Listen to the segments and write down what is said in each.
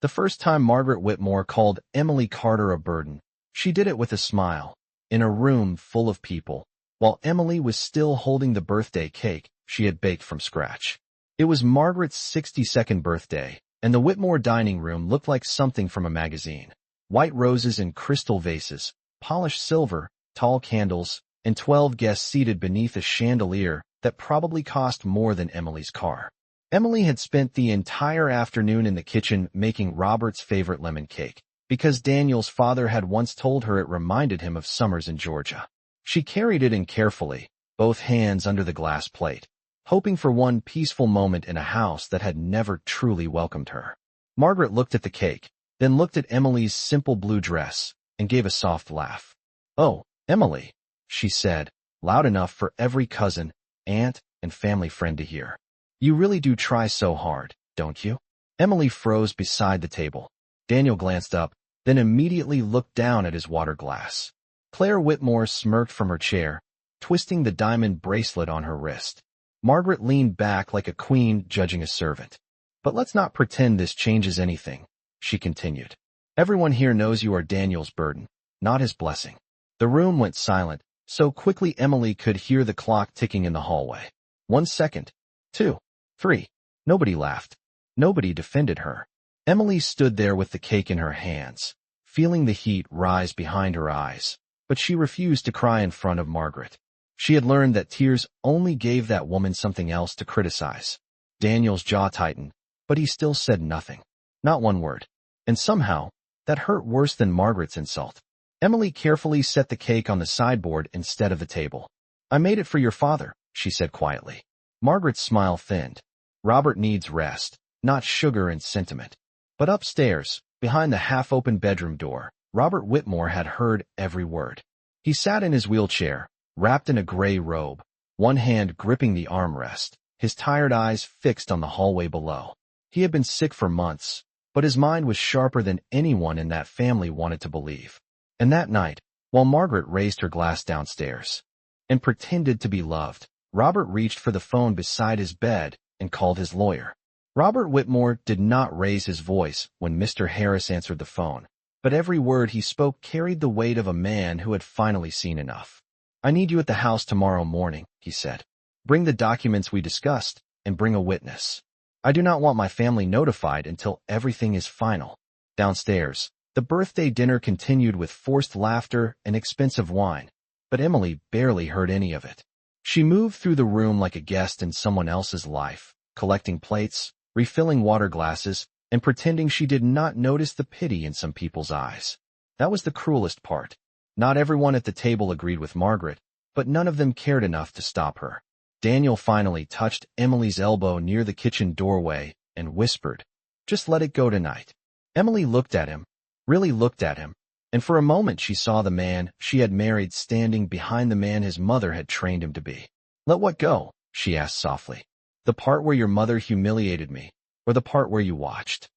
The first time Margaret Whitmore called Emily Carter a burden, she did it with a smile, in a room full of people, while Emily was still holding the birthday cake she had baked from scratch. It was Margaret's 62nd birthday, and the Whitmore dining room looked like something from a magazine. White roses in crystal vases, polished silver, tall candles, and 12 guests seated beneath a chandelier that probably cost more than Emily's car. Emily had spent the entire afternoon in the kitchen making Robert's favorite lemon cake, because Daniel's father had once told her it reminded him of summers in Georgia. She carried it in carefully, both hands under the glass plate, hoping for one peaceful moment in a house that had never truly welcomed her. Margaret looked at the cake, then looked at Emily's simple blue dress, and gave a soft laugh. "Oh, Emily," she said, loud enough for every cousin, aunt, and family friend to hear. "You really do try so hard, don't you?" Emily froze beside the table. Daniel glanced up, then immediately looked down at his water glass. Claire Whitmore smirked from her chair, twisting the diamond bracelet on her wrist. Margaret leaned back like a queen judging a servant. "But let's not pretend this changes anything," she continued. "Everyone here knows you are Daniel's burden, not his blessing." The room went silent, so quickly Emily could hear the clock ticking in the hallway. 1 second. 2. 3. Nobody laughed. Nobody defended her. Emily stood there with the cake in her hands, feeling the heat rise behind her eyes, but she refused to cry in front of Margaret. She had learned that tears only gave that woman something else to criticize. Daniel's jaw tightened, but he still said nothing. Not one word. And somehow, that hurt worse than Margaret's insult. Emily carefully set the cake on the sideboard instead of the table. "I made it for your father," she said quietly. Margaret's smile thinned. Robert needs rest, not sugar and sentiment. But upstairs, behind the half-open bedroom door, Robert Whitmore had heard every word. He sat in his wheelchair, wrapped in a gray robe, one hand gripping the armrest, his tired eyes fixed on the hallway below. He had been sick for months, but his mind was sharper than anyone in that family wanted to believe. And that night, while Margaret raised her glass downstairs and pretended to be loved, Robert reached for the phone beside his bed and called his lawyer. Robert Whitmore did not raise his voice when Mr. Harris answered the phone, but every word he spoke carried the weight of a man who had finally seen enough. "I need you at the house tomorrow morning," he said. "Bring the documents we discussed, and bring a witness. I do not want my family notified until everything is final." Downstairs, the birthday dinner continued with forced laughter and expensive wine, but Emily barely heard any of it. She moved through the room like a guest in someone else's life, collecting plates, refilling water glasses, and pretending she did not notice the pity in some people's eyes. That was the cruelest part. Not everyone at the table agreed with Margaret, but none of them cared enough to stop her. Daniel finally touched Emily's elbow near the kitchen doorway and whispered, "Just let it go tonight." Emily looked at him, really looked at him, and for a moment she saw the man she had married standing behind the man his mother had trained him to be. "Let what go?" she asked softly. "The part where your mother humiliated me, or the part where you watched?"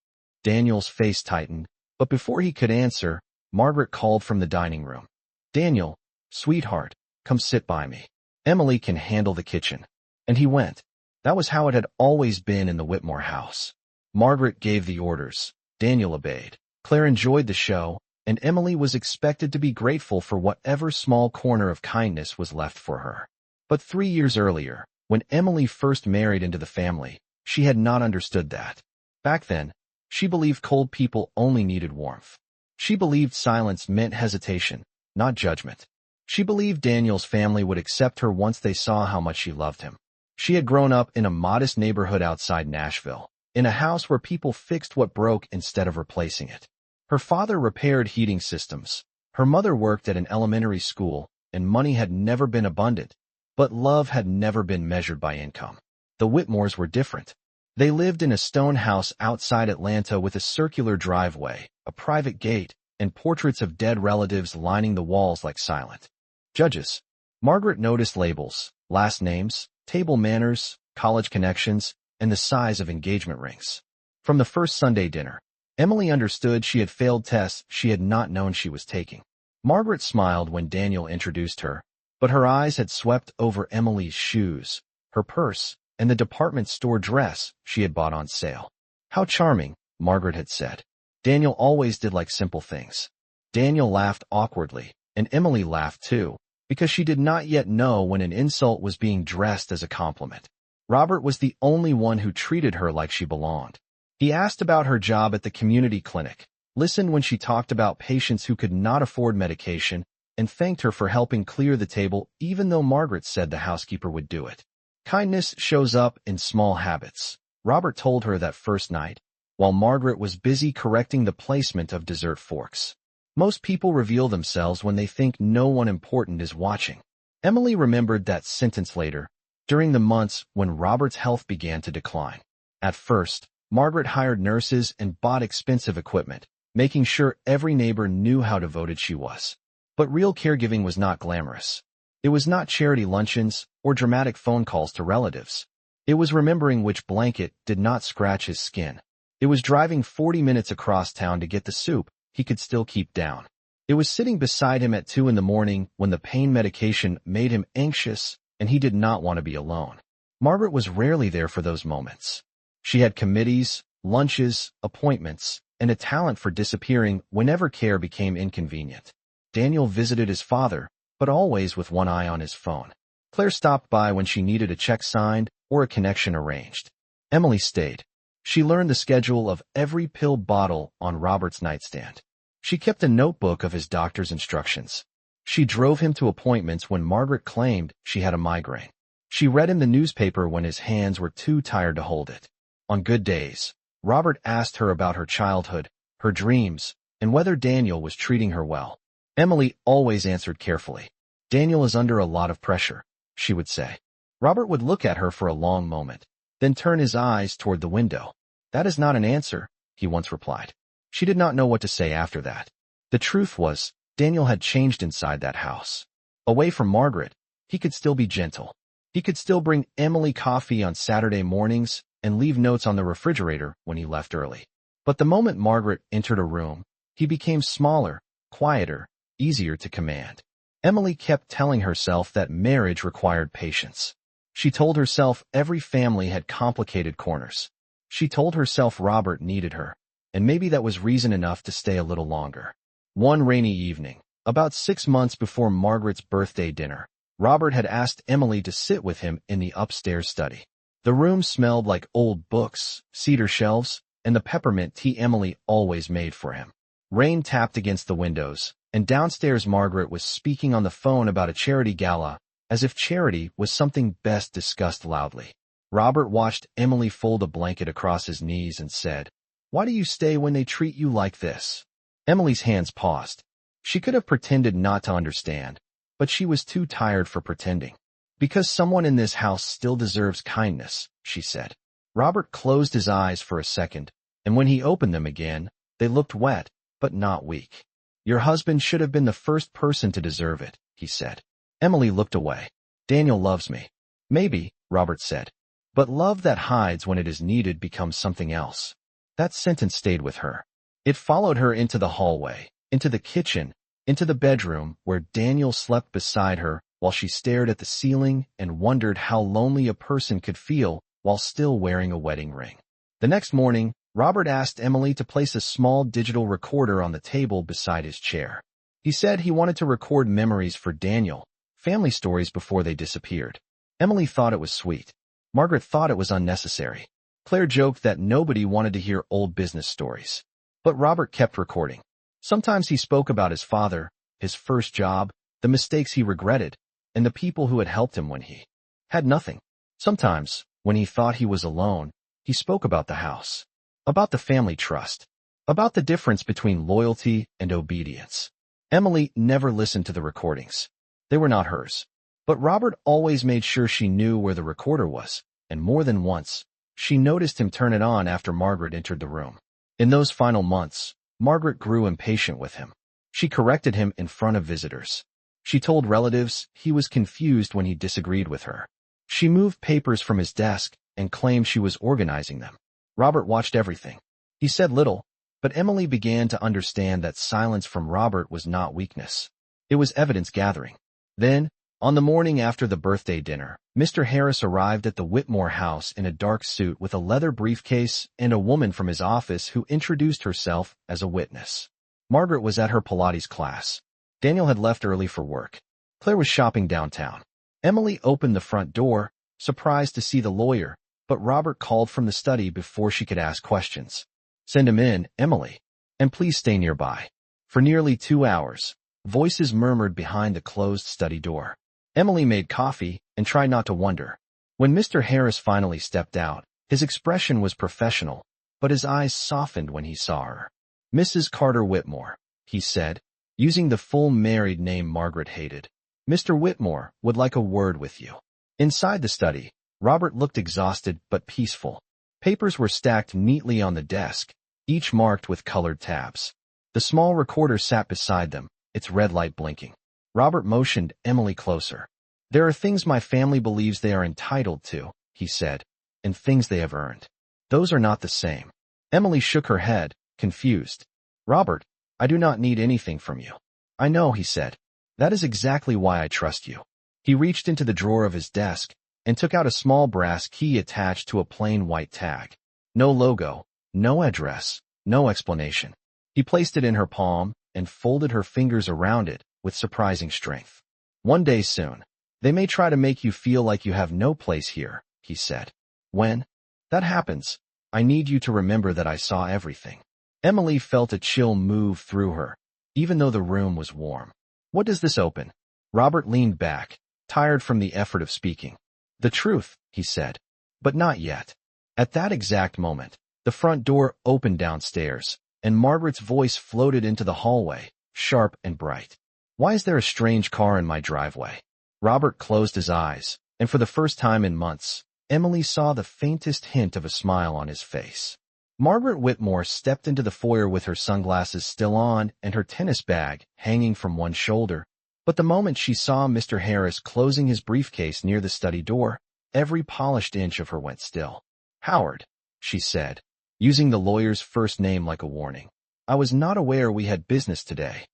Daniel's face tightened, but before he could answer, Margaret called from the dining room. "Daniel, sweetheart, come sit by me. Emily can handle the kitchen." And he went. That was how it had always been in the Whitmore house. Margaret gave the orders. Daniel obeyed. Claire enjoyed the show, and Emily was expected to be grateful for whatever small corner of kindness was left for her. But 3 years earlier, when Emily first married into the family, she had not understood that. Back then, she believed cold people only needed warmth. She believed silence meant hesitation, not judgment. She believed Daniel's family would accept her once they saw how much she loved him. She had grown up in a modest neighborhood outside Nashville, in a house where people fixed what broke instead of replacing it. Her father repaired heating systems. Her mother worked at an elementary school, and money had never been abundant, but love had never been measured by income. The Whitmores were different. They lived in a stone house outside Atlanta with a circular driveway, a private gate, and portraits of dead relatives lining the walls like silent judges. Margaret noticed labels, last names, table manners, college connections, and the size of engagement rings. From the first Sunday dinner, Emily understood she had failed tests she had not known she was taking. Margaret smiled when Daniel introduced her, but her eyes had swept over Emily's shoes, her purse, and the department store dress she had bought on sale. "How charming," Margaret had said. Daniel always did like simple things. Daniel laughed awkwardly, and Emily laughed too, because she did not yet know when an insult was being dressed as a compliment. Robert was the only one who treated her like she belonged. He asked about her job at the community clinic, listened when she talked about patients who could not afford medication, and thanked her for helping clear the table even though Margaret said the housekeeper would do it. Kindness shows up in small habits. Robert told her that first night, while Margaret was busy correcting the placement of dessert forks. Most people reveal themselves when they think no one important is watching. Emily remembered that sentence later, during the months when Robert's health began to decline. At first, Margaret hired nurses and bought expensive equipment, making sure every neighbor knew how devoted she was. But real caregiving was not glamorous. It was not charity luncheons or dramatic phone calls to relatives. It was remembering which blanket did not scratch his skin. It was driving 40 minutes across town to get the soup he could still keep down. It was sitting beside him at 2 a.m. when the pain medication made him anxious and he did not want to be alone. Margaret was rarely there for those moments. She had committees, lunches, appointments, and a talent for disappearing whenever care became inconvenient. Daniel visited his father, but always with one eye on his phone. Claire stopped by when she needed a check signed or a connection arranged. Emily stayed. She learned the schedule of every pill bottle on Robert's nightstand. She kept a notebook of his doctor's instructions. She drove him to appointments when Margaret claimed she had a migraine. She read him the newspaper when his hands were too tired to hold it. On good days, Robert asked her about her childhood, her dreams, and whether Daniel was treating her well. Emily always answered carefully. "Daniel is under a lot of pressure," she would say. Robert would look at her for a long moment, then turn his eyes toward the window. "That is not an answer," he once replied. She did not know what to say after that. The truth was, Daniel had changed inside that house. Away from Margaret, he could still be gentle. He could still bring Emily coffee on Saturday mornings and leave notes on the refrigerator when he left early. But the moment Margaret entered a room, he became smaller, quieter, easier to command. Emily kept telling herself that marriage required patience. She told herself every family had complicated corners. She told herself Robert needed her, and maybe that was reason enough to stay a little longer. One rainy evening, about 6 months before Margaret's birthday dinner, Robert had asked Emily to sit with him in the upstairs study. The room smelled like old books, cedar shelves, and the peppermint tea Emily always made for him. Rain tapped against the windows, and downstairs Margaret was speaking on the phone about a charity gala, as if charity was something best discussed loudly. Robert watched Emily fold a blanket across his knees and said, "Why do you stay when they treat you like this?" Emily's hands paused. She could have pretended not to understand, but she was too tired for pretending. "Because someone in this house still deserves kindness," she said. Robert closed his eyes for a second, and when he opened them again, they looked wet, but not weak. "Your husband should have been the first person to deserve it," he said. Emily looked away. "Daniel loves me." "Maybe," Robert said. "But love that hides when it is needed becomes something else." That sentence stayed with her. It followed her into the hallway, into the kitchen, into the bedroom where Daniel slept beside her while she stared at the ceiling and wondered how lonely a person could feel while still wearing a wedding ring. The next morning, Robert asked Emily to place a small digital recorder on the table beside his chair. He said he wanted to record memories for Daniel, family stories before they disappeared. Emily thought it was sweet. Margaret thought it was unnecessary. Claire joked that nobody wanted to hear old business stories. But Robert kept recording. Sometimes he spoke about his father, his first job, the mistakes he regretted, and the people who had helped him when he had nothing. Sometimes, when he thought he was alone, he spoke about the house, about the family trust, about the difference between loyalty and obedience. Emily never listened to the recordings. They were not hers. But Robert always made sure she knew where the recorder was, and more than once, she noticed him turn it on after Margaret entered the room. In those final months, Margaret grew impatient with him. She corrected him in front of visitors. She told relatives he was confused when he disagreed with her. She moved papers from his desk and claimed she was organizing them. Robert watched everything. He said little, but Emily began to understand that silence from Robert was not weakness. It was evidence gathering. Then, On the morning after the birthday dinner, Mr. Harris arrived at the Whitmore house in a dark suit with a leather briefcase and a woman from his office who introduced herself as a witness. Margaret was at her Pilates class. Daniel had left early for work. Claire was shopping downtown. Emily opened the front door, surprised to see the lawyer, but Robert called from the study before she could ask questions. "Send him in, Emily. And please stay nearby." For nearly 2 hours, voices murmured behind the closed study door. Emily made coffee and tried not to wonder. When Mr. Harris finally stepped out, his expression was professional, but his eyes softened when he saw her. "Mrs. Carter Whitmore," he said, using the full married name Margaret hated. "Mr. Whitmore would like a word with you." Inside the study, Robert looked exhausted but peaceful. Papers were stacked neatly on the desk, each marked with colored tabs. The small recorder sat beside them, its red light blinking. Robert motioned Emily closer. "There are things my family believes they are entitled to," he said, "and things they have earned. Those are not the same." Emily shook her head, confused. "Robert, I do not need anything from you." "I know," he said. "That is exactly why I trust you." He reached into the drawer of his desk and took out a small brass key attached to a plain white tag. No logo, no address, no explanation. He placed it in her palm and folded her fingers around it with surprising strength. "One day soon, they may try to make you feel like you have no place here," he said. "When that happens, I need you to remember that I saw everything." Emily felt a chill move through her, even though the room was warm. "What does this open?" Robert leaned back, tired from the effort of speaking. "The truth," he said. "But not yet." At that exact moment, the front door opened downstairs, and Margaret's voice floated into the hallway, sharp and bright. "Why is there a strange car in my driveway?" Robert closed his eyes, and for the first time in months, Emily saw the faintest hint of a smile on his face. Margaret Whitmore stepped into the foyer with her sunglasses still on and her tennis bag hanging from one shoulder, but the moment she saw Mr. Harris closing his briefcase near the study door, every polished inch of her went still. "Howard," she said, using the lawyer's first name like a warning. "I was not aware we had business today."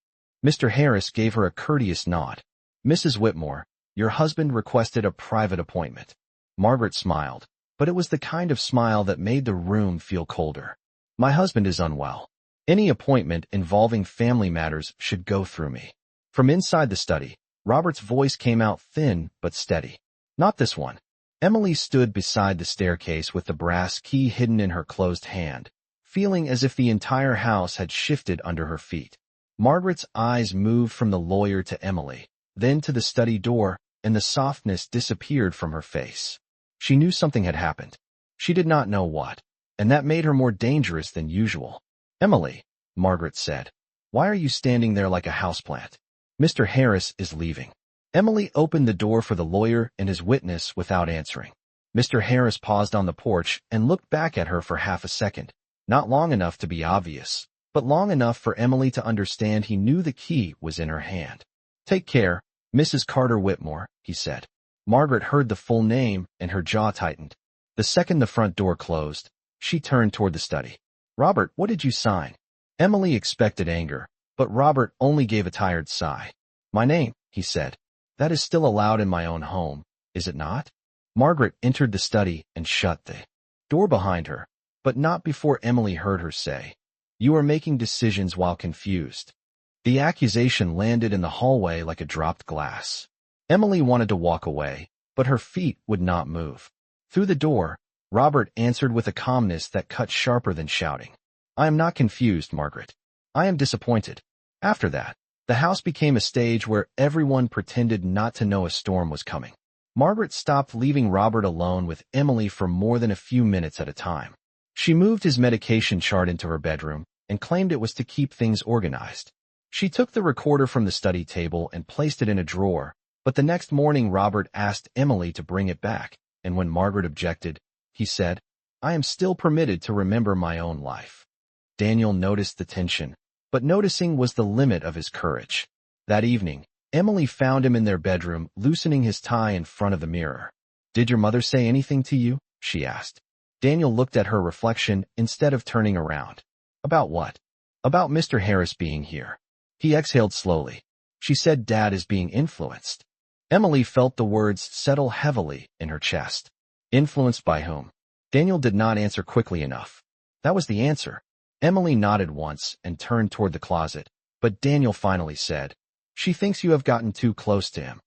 Mr. Harris gave her a courteous nod. "Mrs. Whitmore, your husband requested a private appointment." Margaret smiled, but it was the kind of smile that made the room feel colder. "My husband is unwell. Any appointment involving family matters should go through me." From inside the study, Robert's voice came out thin but steady. "Not this one." Emily stood beside the staircase with the brass key hidden in her closed hand, feeling as if the entire house had shifted under her feet. Margaret's eyes moved from the lawyer to Emily, then to the study door, and the softness disappeared from her face. She knew something had happened. She did not know what, and that made her more dangerous than usual. "Emily," Margaret said, "why are you standing there like a houseplant?" "Mr. Harris is leaving." Emily opened the door for the lawyer and his witness without answering. Mr. Harris paused on the porch and looked back at her for half a second, not long enough to be obvious, but long enough for Emily to understand he knew the key was in her hand. "Take care, Mrs. Carter Whitmore," he said. Margaret heard the full name and her jaw tightened. The second the front door closed, she turned toward the study. "Robert, what did you sign?" Emily expected anger, but Robert only gave a tired sigh. "My name," he said. "That is still allowed in my own home, is it not?" Margaret entered the study and shut the door behind her, but not before Emily heard her say, "You are making decisions while confused." The accusation landed in the hallway like a dropped glass. Emily wanted to walk away, but her feet would not move. Through the door, Robert answered with a calmness that cut sharper than shouting. "I am not confused, Margaret. I am disappointed." After that, the house became a stage where everyone pretended not to know a storm was coming. Margaret stopped leaving Robert alone with Emily for more than a few minutes at a time. She moved his medication chart into her bedroom and claimed it was to keep things organized. She took the recorder from the study table and placed it in a drawer, but the next morning Robert asked Emily to bring it back, and when Margaret objected, he said, "I am still permitted to remember my own life." Daniel noticed the tension, but noticing was the limit of his courage. That evening, Emily found him in their bedroom, loosening his tie in front of the mirror. "Did your mother say anything to you?" she asked. Daniel looked at her reflection instead of turning around. "About what?" "About Mr. Harris being here." He exhaled slowly. "She said Dad is being influenced." Emily felt the words settle heavily in her chest. Influenced by whom? Daniel did not answer quickly enough. That was the answer. Emily nodded once and turned toward the closet, but Daniel finally said, "She thinks you have gotten too close to him."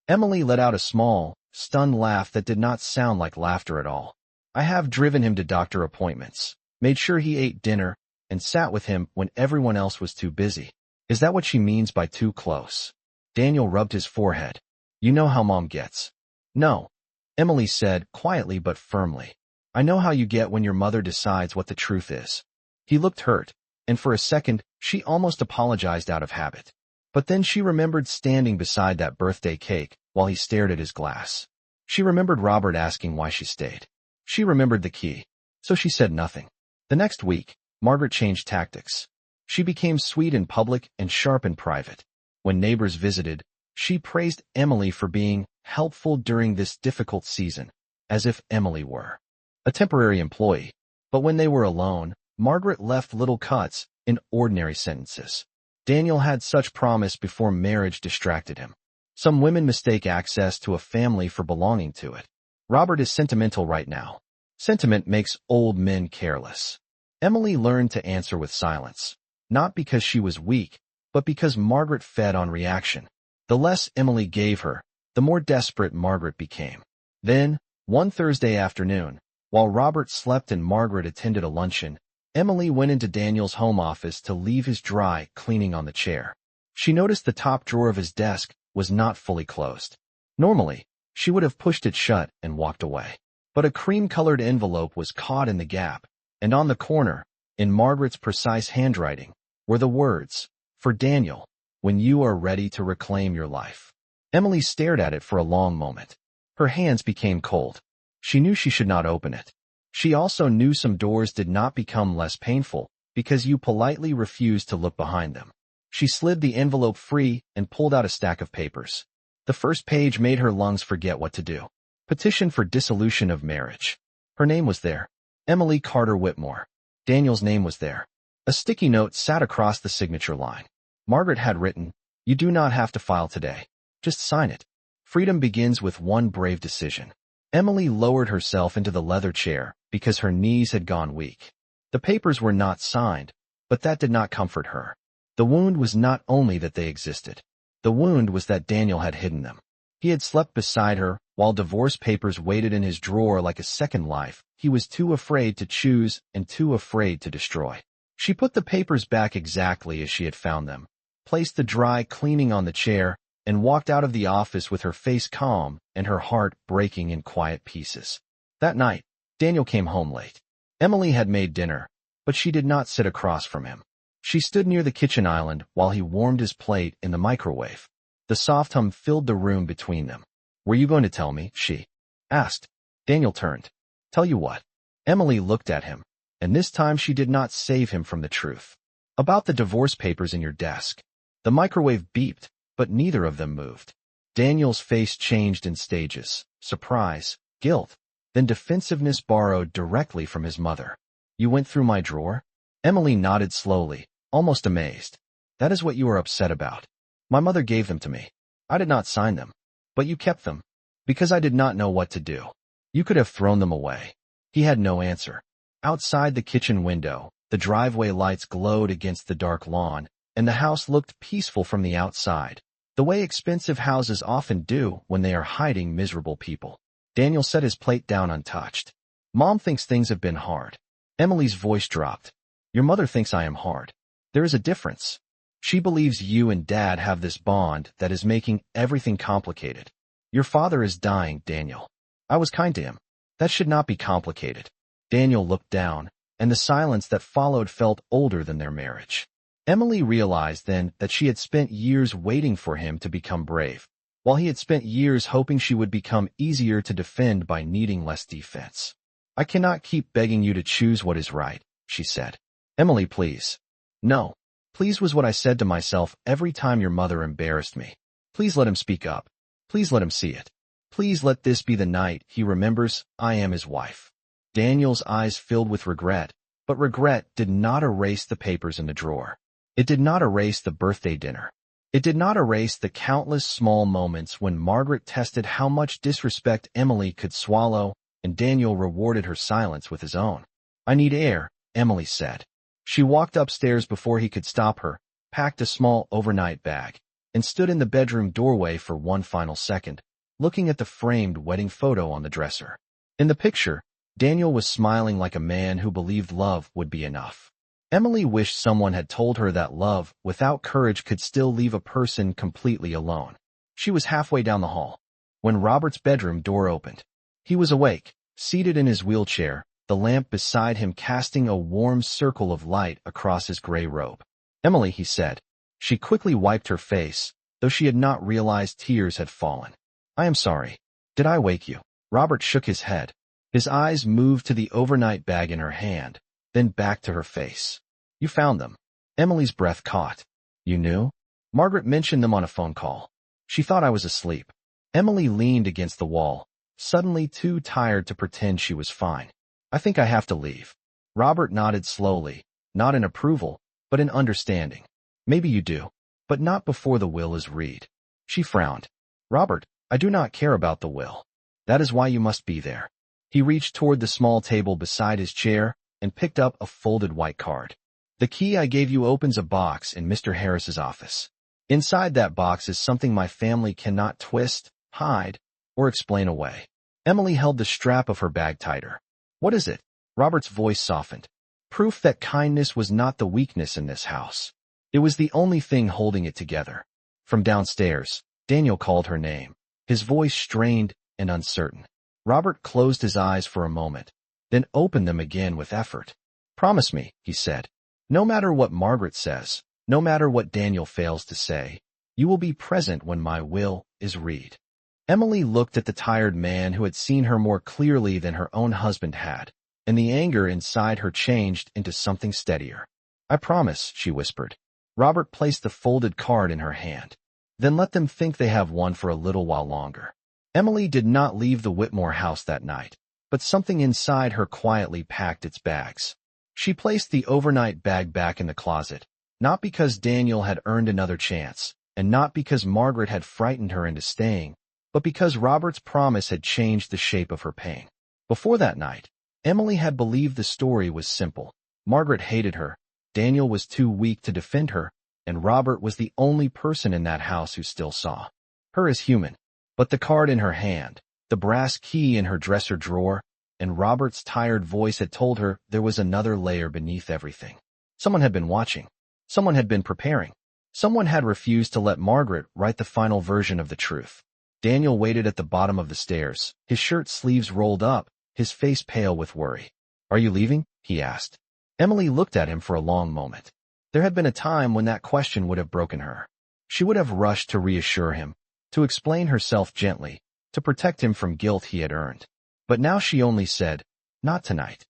Emily let out a small, stunned laugh that did not sound like laughter at all. "I have driven him to doctor appointments, made sure he ate dinner, and sat with him when everyone else was too busy. Is that what she means by too close?" Daniel rubbed his forehead. "You know how Mom gets." "No," Emily said, quietly but firmly. "I know how you get when your mother decides what the truth is." He looked hurt, and for a second, she almost apologized out of habit. But then she remembered standing beside that birthday cake while he stared at his glass. She remembered Robert asking why she stayed. She remembered the key. So she said nothing. The next week, Margaret changed tactics. She became sweet in public and sharp in private. When neighbors visited, she praised Emily for being helpful during this difficult season, as if Emily were a temporary employee. But when they were alone, Margaret left little cuts in ordinary sentences. Daniel had such promise before marriage distracted him. Some women mistake access to a family for belonging to it. Robert is sentimental right now. Sentiment makes old men careless. Emily learned to answer with silence, not because she was weak, but because Margaret fed on reaction. The less Emily gave her, the more desperate Margaret became. Then, one Thursday afternoon, while Robert slept and Margaret attended a luncheon, Emily went into Daniel's home office to leave his dry cleaning on the chair. She noticed the top drawer of his desk was not fully closed. Normally, she would have pushed it shut and walked away. But a cream-colored envelope was caught in the gap, and on the corner, in Margaret's precise handwriting, were the words, "For Daniel, when you are ready to reclaim your life." Emily stared at it for a long moment. Her hands became cold. She knew she should not open it. She also knew some doors did not become less painful because you politely refused to look behind them. She slid the envelope free and pulled out a stack of papers. The first page made her lungs forget what to do. Petition for dissolution of marriage. Her name was there. Emily Carter Whitmore. Daniel's name was there. A sticky note sat across the signature line. Margaret had written, "You do not have to file today. Just sign it. Freedom begins with one brave decision." Emily lowered herself into the leather chair because her knees had gone weak. The papers were not signed, but that did not comfort her. The wound was not only that they existed. The wound was that Daniel had hidden them. He had slept beside her while divorce papers waited in his drawer like a second life. He was too afraid to choose and too afraid to destroy. She put the papers back exactly as she had found them, placed the dry cleaning on the chair, and walked out of the office with her face calm and her heart breaking in quiet pieces. That night, Daniel came home late. Emily had made dinner, but she did not sit across from him. She stood near the kitchen island while he warmed his plate in the microwave. The soft hum filled the room between them. "Were you going to tell me?" she asked. Daniel turned. "Tell you what?" Emily looked at him, and this time she did not save him from the truth. "About the divorce papers in your desk." The microwave beeped, but neither of them moved. Daniel's face changed in stages: surprise, guilt, then defensiveness borrowed directly from his mother. "You went through my drawer?" Emily nodded slowly, almost amazed. "That is what you are upset about. My mother gave them to me. I did not sign them. But you kept them. Because I did not know what to do. You could have thrown them away." He had no answer. Outside the kitchen window, the driveway lights glowed against the dark lawn, and the house looked peaceful from the outside, the way expensive houses often do when they are hiding miserable people. Daniel set his plate down untouched. "Mom thinks things have been hard." Emily's voice dropped. "Your mother thinks I am hard. There is a difference. She believes you and Dad have this bond that is making everything complicated. Your father is dying, Daniel. I was kind to him. That should not be complicated." Daniel looked down, and the silence that followed felt older than their marriage. Emily realized then that she had spent years waiting for him to become brave, while he had spent years hoping she would become easier to defend by needing less defense. "I cannot keep begging you to choose what is right," she said. "Emily, please." "No. Please was what I said to myself every time your mother embarrassed me. Please let him speak up. Please let him see it. Please let this be the night he remembers I am his wife." Daniel's eyes filled with regret, but regret did not erase the papers in the drawer. It did not erase the birthday dinner. It did not erase the countless small moments when Margaret tested how much disrespect Emily could swallow, and Daniel rewarded her silence with his own. "I need air," Emily said. She walked upstairs before he could stop her, packed a small overnight bag, and stood in the bedroom doorway for one final second, looking at the framed wedding photo on the dresser. In the picture, Daniel was smiling like a man who believed love would be enough. Emily wished someone had told her that love without courage could still leave a person completely alone. She was halfway down the hall when Robert's bedroom door opened. He was awake, seated in his wheelchair, the lamp beside him casting a warm circle of light across his gray robe. "Emily," he said. She quickly wiped her face, though she had not realized tears had fallen. "I am sorry. Did I wake you?" Robert shook his head. His eyes moved to the overnight bag in her hand, then back to her face. "You found them." Emily's breath caught. "You knew?" "Margaret mentioned them on a phone call. She thought I was asleep." Emily leaned against the wall, suddenly too tired to pretend she was fine. "I think I have to leave." Robert nodded slowly, not in approval, but in understanding. "Maybe you do, but not before the will is read." She frowned. "Robert, I do not care about the will. That is why you must be there." He reached toward the small table beside his chair and picked up a folded white card. "The key I gave you opens a box in Mr. Harris's office. Inside that box is something my family cannot twist, hide, or explain away." Emily held the strap of her bag tighter. "What is it?" Robert's voice softened. "Proof that kindness was not the weakness in this house. It was the only thing holding it together." From downstairs, Daniel called her name, his voice strained and uncertain. Robert closed his eyes for a moment, then opened them again with effort. "Promise me," he said. "No matter what Margaret says, no matter what Daniel fails to say, you will be present when my will is read." Emily looked at the tired man who had seen her more clearly than her own husband had, and the anger inside her changed into something steadier. "I promise," she whispered. Robert placed the folded card in her hand. "Then let them think they have one for a little while longer." Emily did not leave the Whitmore house that night, but something inside her quietly packed its bags. She placed the overnight bag back in the closet, not because Daniel had earned another chance, and not because Margaret had frightened her into staying, but because Robert's promise had changed the shape of her pain. Before that night, Emily had believed the story was simple. Margaret hated her, Daniel was too weak to defend her, and Robert was the only person in that house who still saw her as human. But the card in her hand, the brass key in her dresser drawer, and Robert's tired voice had told her there was another layer beneath everything. Someone had been watching. Someone had been preparing. Someone had refused to let Margaret write the final version of the truth. Daniel waited at the bottom of the stairs, his shirt sleeves rolled up, his face pale with worry. "Are you leaving?" he asked. Emily looked at him for a long moment. There had been a time when that question would have broken her. She would have rushed to reassure him, to explain herself gently, to protect him from guilt he had earned. But now she only said, "Not tonight."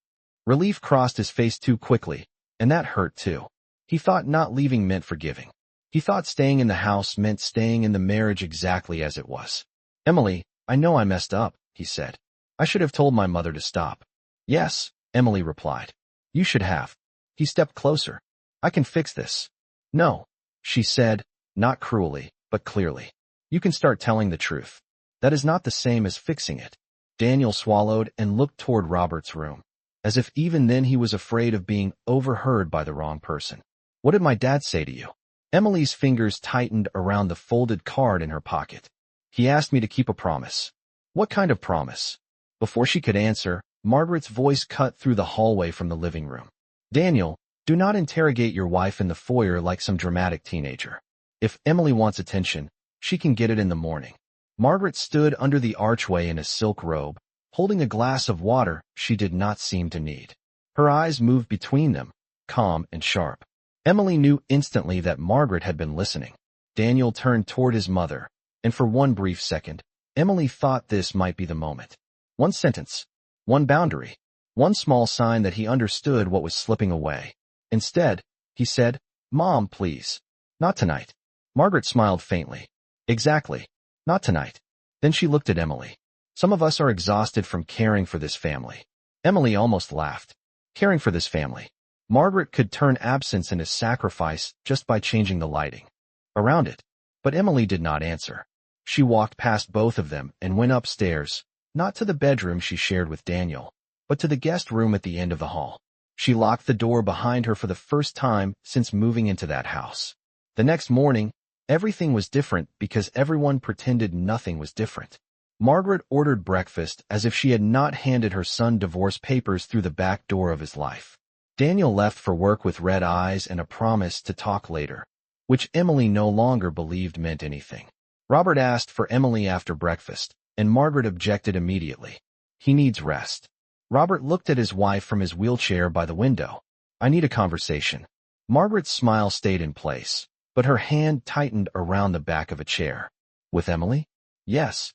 Relief crossed his face too quickly, and that hurt too. He thought not leaving meant forgiving. He thought staying in the house meant staying in the marriage exactly as it was. "Emily, I know I messed up," he said. "I should have told my mother to stop." "Yes," Emily replied. "You should have." He stepped closer. "I can fix this." "No," she said, not cruelly, but clearly. "You can start telling the truth. That is not the same as fixing it." Daniel swallowed and looked toward Robert's room, as if even then he was afraid of being overheard by the wrong person. "What did my dad say to you?" Emily's fingers tightened around the folded card in her pocket. "He asked me to keep a promise." "What kind of promise?" Before she could answer, Margaret's voice cut through the hallway from the living room. "Daniel, do not interrogate your wife in the foyer like some dramatic teenager. If Emily wants attention, she can get it in the morning." Margaret stood under the archway in a silk robe, holding a glass of water she did not seem to need. Her eyes moved between them, calm and sharp. Emily knew instantly that Margaret had been listening. Daniel turned toward his mother, and for one brief second, Emily thought this might be the moment. One sentence, one boundary, one small sign that he understood what was slipping away. Instead, he said, "Mom, please. Not tonight." Margaret smiled faintly. "Exactly. Not tonight." Then she looked at Emily. "Some of us are exhausted from caring for this family." Emily almost laughed. Caring for this family. Margaret could turn absence into sacrifice just by changing the lighting around it. But Emily did not answer. She walked past both of them and went upstairs, not to the bedroom she shared with Daniel, but to the guest room at the end of the hall. She locked the door behind her for the first time since moving into that house. The next morning, everything was different because everyone pretended nothing was different. Margaret ordered breakfast as if she had not handed her son divorce papers through the back door of his life. Daniel left for work with red eyes and a promise to talk later, which Emily no longer believed meant anything. Robert asked for Emily after breakfast, and Margaret objected immediately. He needs rest. Robert looked at his wife from his wheelchair by the window. I need a conversation. Margaret's smile stayed in place, but her hand tightened around the back of a chair. With Emily? Yes.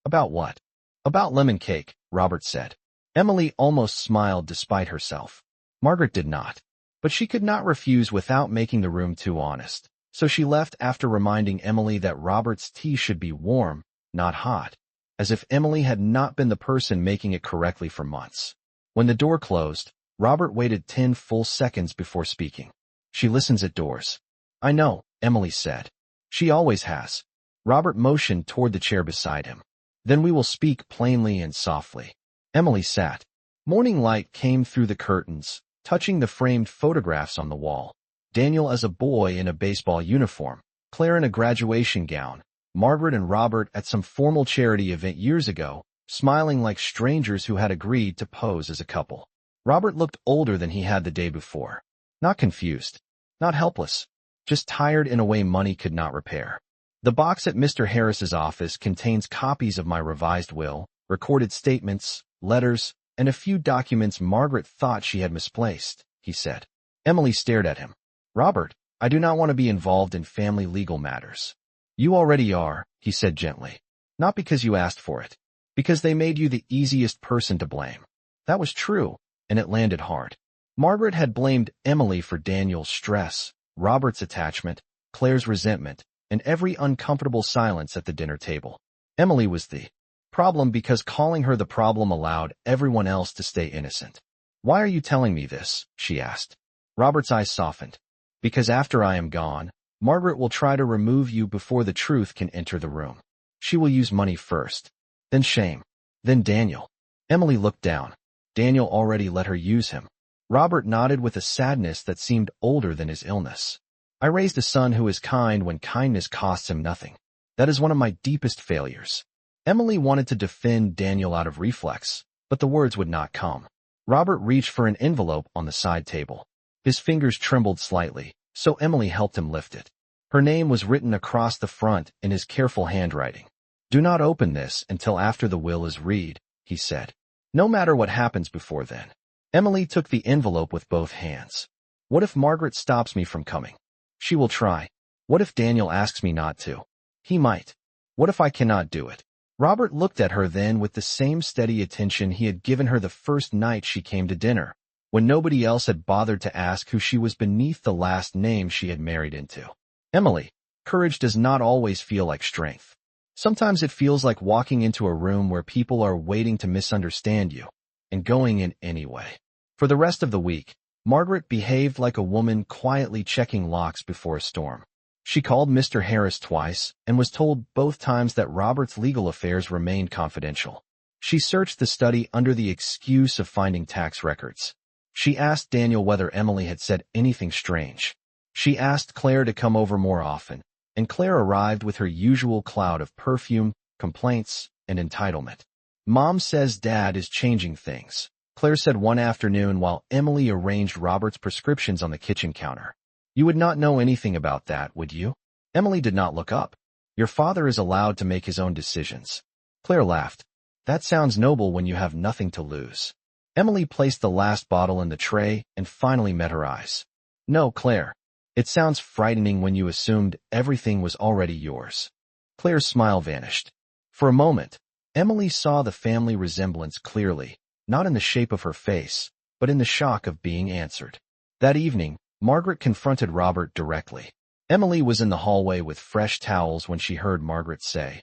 About what? About lemon cake, Robert said. Emily almost smiled despite herself. Margaret did not. But she could not refuse without making the room too honest. So she left after reminding Emily that Robert's tea should be warm, not hot, as if Emily had not been the person making it correctly for months. When the door closed, Robert waited 10 full seconds before speaking. She listens at doors. I know, Emily said. She always has. Robert motioned toward the chair beside him. Then we will speak plainly and softly. Emily sat. Morning light came through the curtains, touching the framed photographs on the wall. Daniel as a boy in a baseball uniform, Claire in a graduation gown, Margaret and Robert at some formal charity event years ago, smiling like strangers who had agreed to pose as a couple. Robert looked older than he had the day before. Not confused. Not helpless. Just tired in a way money could not repair. The box at Mr. Harris's office contains copies of my revised will, recorded statements, letters, and a few documents Margaret thought she had misplaced, he said. Emily stared at him. Robert, I do not want to be involved in family legal matters. You already are, he said gently. Not because you asked for it. Because they made you the easiest person to blame. That was true, and it landed hard. Margaret had blamed Emily for Daniel's stress, Robert's attachment, Claire's resentment, and every uncomfortable silence at the dinner table. Emily was the problem because calling her the problem allowed everyone else to stay innocent. Why are you telling me this? She asked. Robert's eyes softened. Because after I am gone, Margaret will try to remove you before the truth can enter the room. She will use money first, then shame, then Daniel. Emily looked down. Daniel already let her use him. Robert nodded with a sadness that seemed older than his illness. I raised a son who is kind when kindness costs him nothing. That is one of my deepest failures. Emily wanted to defend Daniel out of reflex, but the words would not come. Robert reached for an envelope on the side table. His fingers trembled slightly, so Emily helped him lift it. Her name was written across the front in his careful handwriting. Do not open this until after the will is read, he said. No matter what happens before then. Emily took the envelope with both hands. What if Margaret stops me from coming? She will try. What if Daniel asks me not to? He might. What if I cannot do it? Robert looked at her then with the same steady attention he had given her the first night she came to dinner, when nobody else had bothered to ask who she was beneath the last name she had married into. Emily, courage does not always feel like strength. Sometimes it feels like walking into a room where people are waiting to misunderstand you, and going in anyway. For the rest of the week, Margaret behaved like a woman quietly checking locks before a storm. She called Mr. Harris twice and was told both times that Robert's legal affairs remained confidential. She searched the study under the excuse of finding tax records. She asked Daniel whether Emily had said anything strange. She asked Claire to come over more often, and Claire arrived with her usual cloud of perfume, complaints, and entitlement. Mom says Dad is changing things, Claire said one afternoon while Emily arranged Robert's prescriptions on the kitchen counter. You would not know anything about that, would you? Emily did not look up. Your father is allowed to make his own decisions. Claire laughed. That sounds noble when you have nothing to lose. Emily placed the last bottle in the tray and finally met her eyes. No, Claire. It sounds frightening when you assumed everything was already yours. Claire's smile vanished. For a moment, Emily saw the family resemblance clearly, not in the shape of her face, but in the shock of being answered. That evening, Margaret confronted Robert directly. Emily was in the hallway with fresh towels when she heard Margaret say,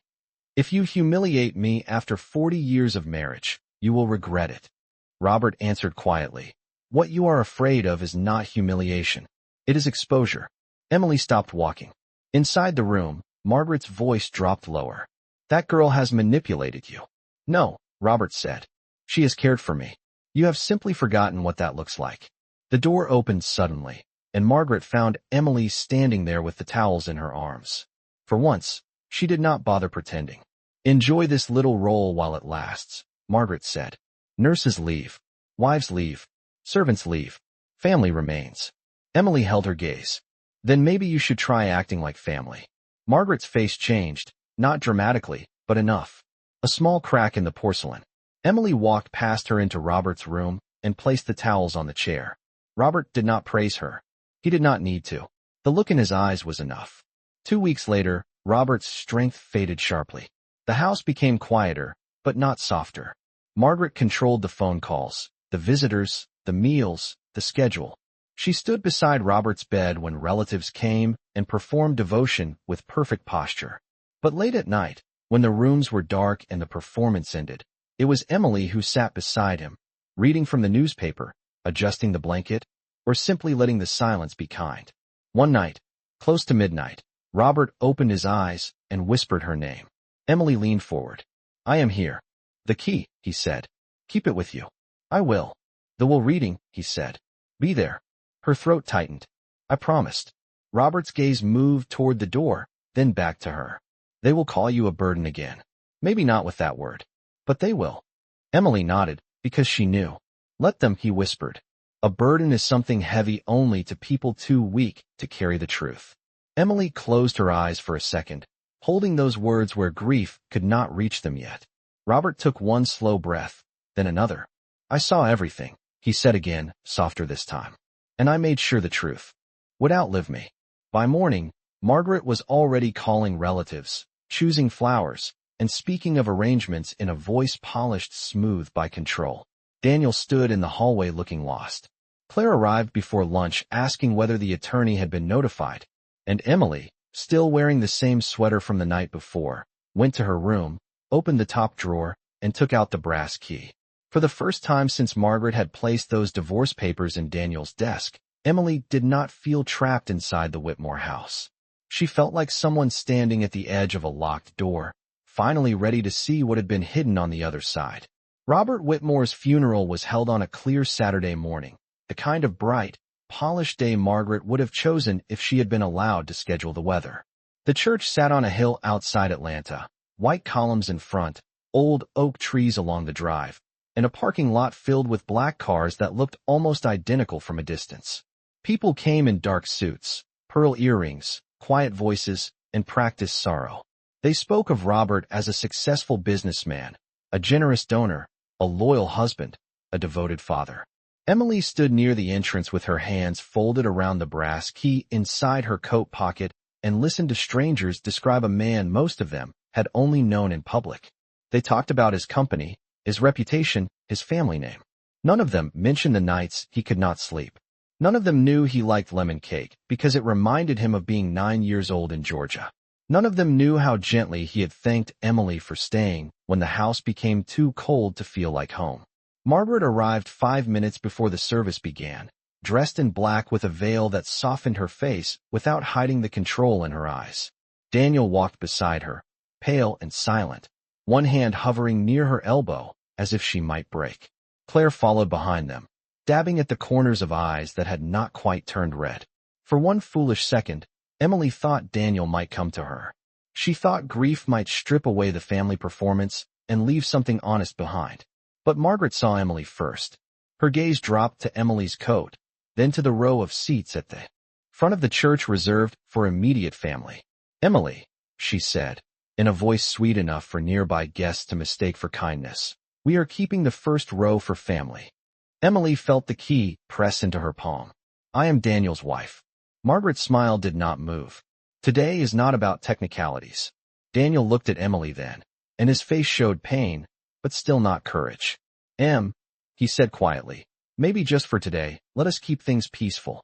If you humiliate me after 40 years of marriage, you will regret it. Robert answered quietly, What you are afraid of is not humiliation. It is exposure. Emily stopped walking. Inside the room, Margaret's voice dropped lower. That girl has manipulated you. No, Robert said. She has cared for me. You have simply forgotten what that looks like. The door opened suddenly, and Margaret found Emily standing there with the towels in her arms. For once, she did not bother pretending. Enjoy this little role while it lasts, Margaret said. Nurses leave. Wives leave. Servants leave. Family remains. Emily held her gaze. Then maybe you should try acting like family. Margaret's face changed, not dramatically, but enough. A small crack in the porcelain. Emily walked past her into Robert's room and placed the towels on the chair. Robert did not praise her. He did not need to. The look in his eyes was enough. 2 weeks later, Robert's strength faded sharply. The house became quieter, but not softer. Margaret controlled the phone calls, the visitors, the meals, the schedule. She stood beside Robert's bed when relatives came and performed devotion with perfect posture. But late at night, when the rooms were dark and the performance ended, it was Emily who sat beside him, reading from the newspaper, adjusting the blanket, or simply letting the silence be kind. One night, close to midnight, Robert opened his eyes and whispered her name. Emily leaned forward. I am here. The key, he said. Keep it with you. I will. The will reading, he said. Be there. Her throat tightened. I promised. Robert's gaze moved toward the door, then back to her. They will call you a burden again. Maybe not with that word. But they will. Emily nodded, because she knew. Let them, he whispered. A burden is something heavy only to people too weak to carry the truth. Emily closed her eyes for a second, holding those words where grief could not reach them yet. Robert took one slow breath, then another. I saw everything, he said again, softer this time. And I made sure the truth would outlive me. By morning, Margaret was already calling relatives, choosing flowers, and speaking of arrangements in a voice polished smooth by control. Daniel stood in the hallway looking lost. Claire arrived before lunch asking whether the attorney had been notified, and Emily, still wearing the same sweater from the night before, went to her room, opened the top drawer, and took out the brass key. For the first time since Margaret had placed those divorce papers in Daniel's desk, Emily did not feel trapped inside the Whitmore house. She felt like someone standing at the edge of a locked door, finally ready to see what had been hidden on the other side. Robert Whitmore's funeral was held on a clear Saturday morning, the kind of bright, polished day Margaret would have chosen if she had been allowed to schedule the weather. The church sat on a hill outside Atlanta, white columns in front, old oak trees along the drive, and a parking lot filled with black cars that looked almost identical from a distance. People came in dark suits, pearl earrings, quiet voices, and practiced sorrow. They spoke of Robert as a successful businessman, a generous donor, a loyal husband, a devoted father. Emily stood near the entrance with her hands folded around the brass key inside her coat pocket and listened to strangers describe a man most of them had only known in public. They talked about his company, his reputation, his family name. None of them mentioned the nights he could not sleep. None of them knew he liked lemon cake because it reminded him of being 9 years old in Georgia. None of them knew how gently he had thanked Emily for staying when the house became too cold to feel like home. Margaret arrived 5 minutes before the service began, dressed in black with a veil that softened her face without hiding the control in her eyes. Daniel walked beside her, pale and silent, one hand hovering near her elbow as if she might break. Claire followed behind them, dabbing at the corners of eyes that had not quite turned red. For one foolish second, Emily thought Daniel might come to her. She thought grief might strip away the family performance and leave something honest behind. But Margaret saw Emily first. Her gaze dropped to Emily's coat, then to the row of seats at the front of the church reserved for immediate family. Emily, she said, in a voice sweet enough for nearby guests to mistake for kindness, we are keeping the first row for family. Emily felt the key press into her palm. I am Daniel's wife. Margaret's smile did not move. Today is not about technicalities. Daniel looked at Emily then, and his face showed pain, but still not courage. He said quietly, maybe just for today, let us keep things peaceful.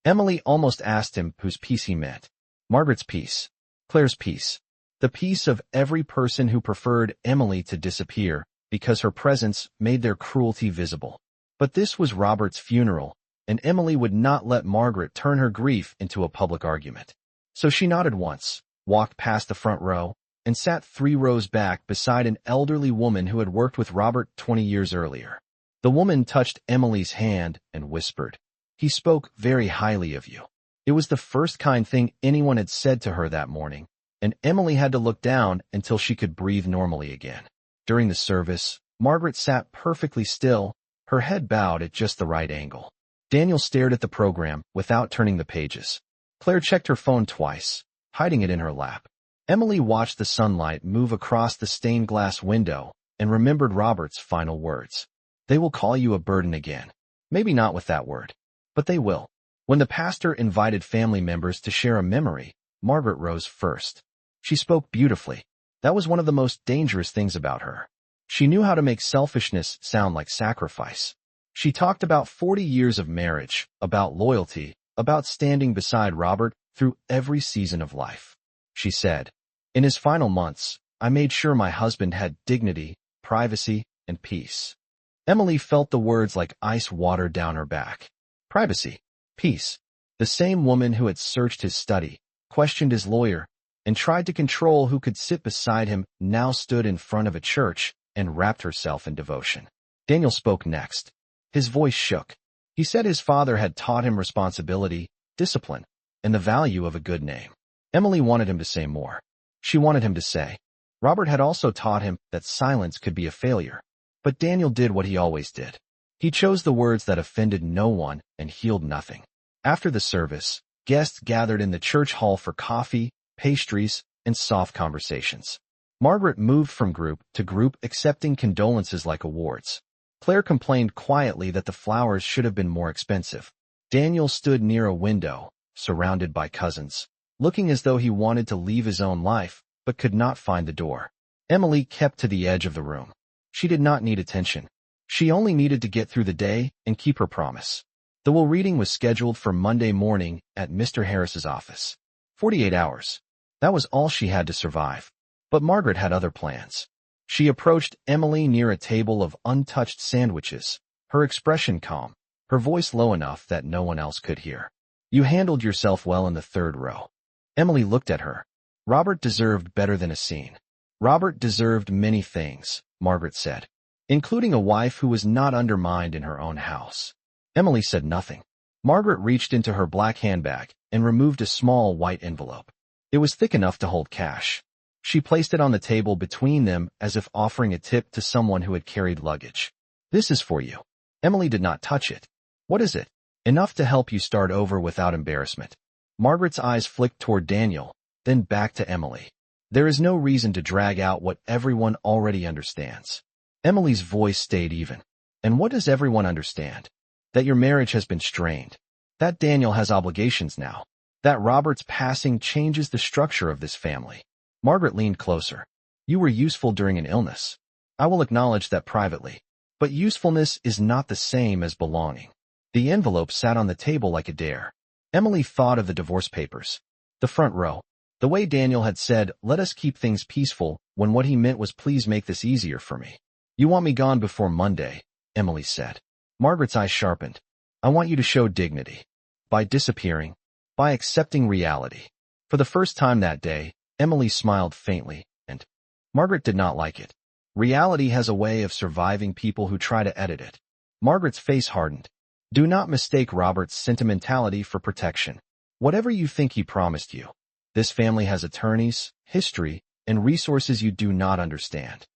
Emily almost asked him whose peace he meant. Margaret's peace. Claire's peace. The peace of every person who preferred Emily to disappear because her presence made their cruelty visible. But this was Robert's funeral, and Emily would not let Margaret turn her grief into a public argument. So she nodded once, walked past the front row, and sat 3 rows back beside an elderly woman who had worked with Robert 20 years earlier. The woman touched Emily's hand and whispered, "He spoke very highly of you." It was the first kind thing anyone had said to her that morning, and Emily had to look down until she could breathe normally again. During the service, Margaret sat perfectly still, her head bowed at just the right angle. Daniel stared at the program without turning the pages. Claire checked her phone twice, hiding it in her lap. Emily watched the sunlight move across the stained glass window and remembered Robert's final words. "They will call you a burden again." Maybe not with that word, but they will. When the pastor invited family members to share a memory, Margaret rose first. She spoke beautifully. That was one of the most dangerous things about her. She knew how to make selfishness sound like sacrifice. She talked about 40 years of marriage, about loyalty, about standing beside Robert through every season of life. She said, "In his final months, I made sure my husband had dignity, privacy, and peace." Emily felt the words like ice water down her back. Privacy, peace. The same woman who had searched his study, questioned his lawyer, and tried to control who could sit beside him now stood in front of a church and wrapped herself in devotion. Daniel spoke next. His voice shook. He said his father had taught him responsibility, discipline, and the value of a good name. Emily wanted him to say more. She wanted him to say, Robert had also taught him that silence could be a failure. But Daniel did what he always did. He chose the words that offended no one and healed nothing. After the service, guests gathered in the church hall for coffee, pastries, and soft conversations. Margaret moved from group to group, accepting condolences like awards. Claire complained quietly that the flowers should have been more expensive. Daniel stood near a window, surrounded by cousins, looking as though he wanted to leave his own life, but could not find the door. Emily kept to the edge of the room. She did not need attention. She only needed to get through the day and keep her promise. The will reading was scheduled for Monday morning at Mr. Harris's office. 48 hours. That was all she had to survive. But Margaret had other plans. She approached Emily near a table of untouched sandwiches, her expression calm, her voice low enough that no one else could hear. "You handled yourself well in the 3rd row." Emily looked at her. Robert deserved better than a scene. Robert deserved many things, Margaret said, including a wife who was not undermined in her own house. Emily said nothing. Margaret reached into her black handbag and removed a small white envelope. It was thick enough to hold cash. She placed it on the table between them as if offering a tip to someone who had carried luggage. "This is for you." Emily did not touch it. "What is it?" "Enough to help you start over without embarrassment." Margaret's eyes flicked toward Daniel, then back to Emily. "There is no reason to drag out what everyone already understands." Emily's voice stayed even. "And what does everyone understand? That your marriage has been strained. That Daniel has obligations now. That Robert's passing changes the structure of this family." Margaret leaned closer. "You were useful during an illness. I will acknowledge that privately. But usefulness is not the same as belonging." The envelope sat on the table like a dare. Emily thought of the divorce papers. The front row. The way Daniel had said, "Let us keep things peaceful," when what he meant was, "Please make this easier for me." "You want me gone before Monday," Emily said. Margaret's eyes sharpened. "I want you to show dignity. By disappearing. By accepting reality." For the first time that day, Emily smiled faintly, and Margaret did not like it. Reality has a way of surviving people who try to edit it. Margaret's face hardened. "Do not mistake Robert's sentimentality for protection. Whatever you think he promised you. This family has attorneys, history, and resources you do not understand."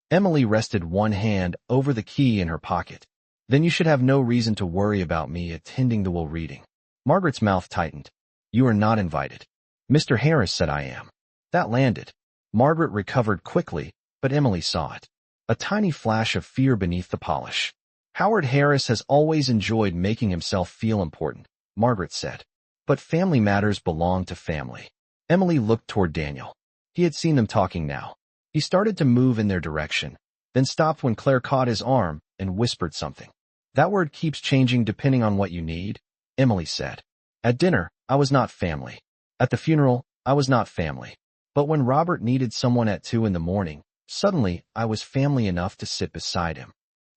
Emily rested one hand over the key in her pocket. "Then you should have no reason to worry about me attending the will reading." Margaret's mouth tightened. "You are not invited." "Mr. Harris said I am." That landed. Margaret recovered quickly, but Emily saw it. A tiny flash of fear beneath the polish. "Howard Harris has always enjoyed making himself feel important," Margaret said. "But family matters belong to family." Emily looked toward Daniel. He had seen them talking now. He started to move in their direction, then stopped when Claire caught his arm and whispered something. "That word keeps changing depending on what you need," Emily said. "At dinner, I was not family. At the funeral, I was not family. But when Robert needed someone at 2 in the morning, suddenly I was family enough to sit beside him."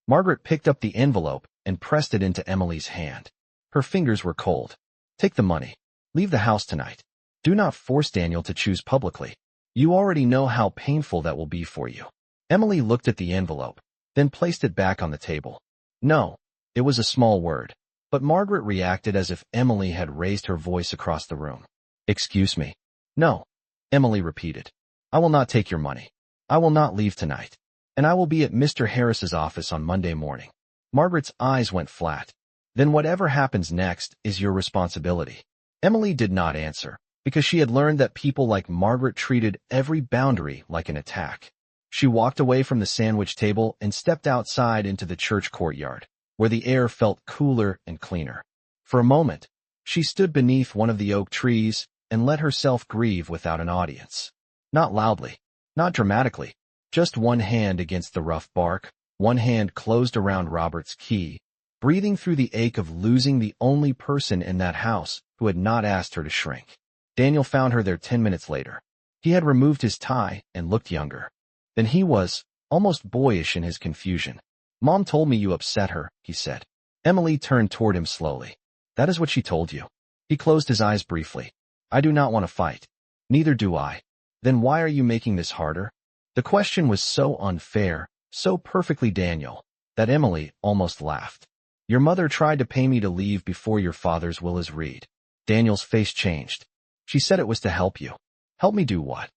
Margaret picked up the envelope and pressed it into Emily's hand. Her fingers were cold. "Take the money. Leave the house tonight." Do not force Daniel to choose publicly. You already know how painful that will be for you. Emily looked at the envelope, then placed it back on the table. No, it was a small word, but Margaret reacted as if Emily had raised her voice across the room. Excuse me. No, Emily repeated. I will not take your money. I will not leave tonight. And I will be at Mr. Harris's office on Monday morning. Margaret's eyes went flat. Then whatever happens next is your responsibility. Emily did not answer, because she had learned that people like Margaret treated every boundary like an attack. She walked away from the sandwich table and stepped outside into the church courtyard, where the air felt cooler and cleaner. For a moment, she stood beneath one of the oak trees and let herself grieve without an audience. Not loudly, not dramatically, just one hand against the rough bark, one hand closed around Robert's key, breathing through the ache of losing the only person in that house who had not asked her to shrink. Daniel found her there 10 minutes later. He had removed his tie and looked younger than he was, almost boyish in his confusion. Mom told me you upset her, he said. Emily turned toward him slowly. That is what she told you. He closed his eyes briefly. I do not want to fight. Neither do I. Then why are you making this harder? The question was so unfair, so perfectly Daniel, that Emily almost laughed. Your mother tried to pay me to leave before your father's will is read. Daniel's face changed. She said it was to help you. Help me do what?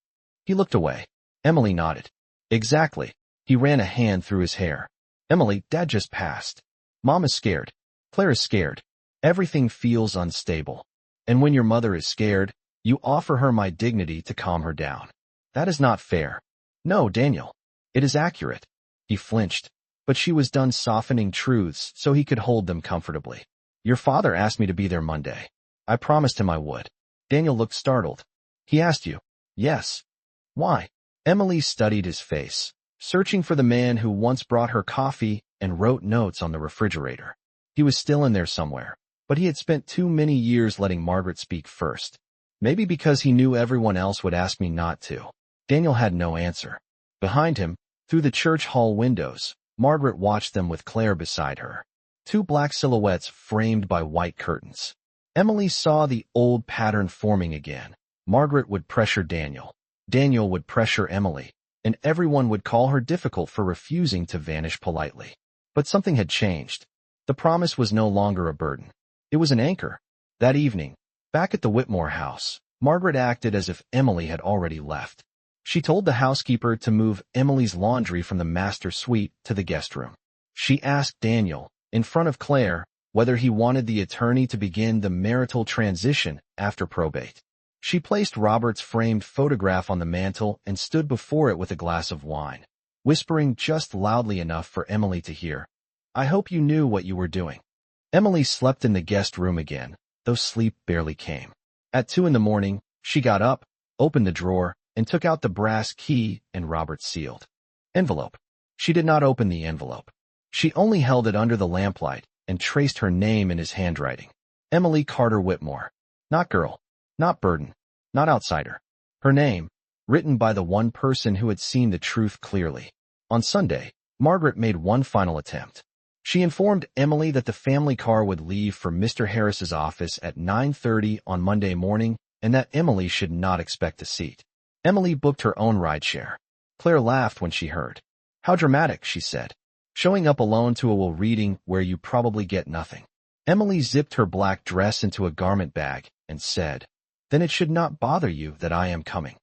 He looked away. Emily nodded. Exactly. He ran a hand through his hair. Emily, Dad just passed. Mom is scared. Claire is scared. Everything feels unstable. And when your mother is scared, you offer her my dignity to calm her down. That is not fair. No, Daniel. It is accurate. He flinched, but she was done softening truths so he could hold them comfortably. Your father asked me to be there Monday. I promised him I would. Daniel looked startled. He asked you. Yes. Why? Emily studied his face, searching for the man who once brought her coffee and wrote notes on the refrigerator. He was still in there somewhere, but he had spent too many years letting Margaret speak first. Maybe because he knew everyone else would ask me not to. Daniel had no answer. Behind him, through the church hall windows, Margaret watched them with Claire beside her. Two black silhouettes framed by white curtains. Emily saw the old pattern forming again. Margaret would pressure Daniel. Daniel would pressure Emily, and everyone would call her difficult for refusing to vanish politely. But something had changed. The promise was no longer a burden. It was an anchor. That evening, back at the Whitmore house, Margaret acted as if Emily had already left. She told the housekeeper to move Emily's laundry from the master suite to the guest room. She asked Daniel, in front of Claire, whether he wanted the attorney to begin the marital transition after probate. She placed Robert's framed photograph on the mantel and stood before it with a glass of wine, whispering just loudly enough for Emily to hear. I hope you knew what you were doing. Emily slept in the guest room again, though sleep barely came. At 2 a.m, she got up, opened the drawer, and took out the brass key and Robert's sealed envelope. She did not open the envelope. She only held it under the lamplight and traced her name in his handwriting. Emily Carter Whitmore. Not girl. Not burden. Not outsider. Her name, written by the one person who had seen the truth clearly. On Sunday, Margaret made one final attempt. She informed Emily that the family car would leave for Mr. Harris's office at 9:30 on Monday morning and that Emily should not expect a seat. Emily booked her own rideshare. Claire laughed when she heard. How dramatic, she said. Showing up alone to a reading where you probably get nothing. Emily zipped her black dress into a garment bag and said, Then it should not bother you that I am coming.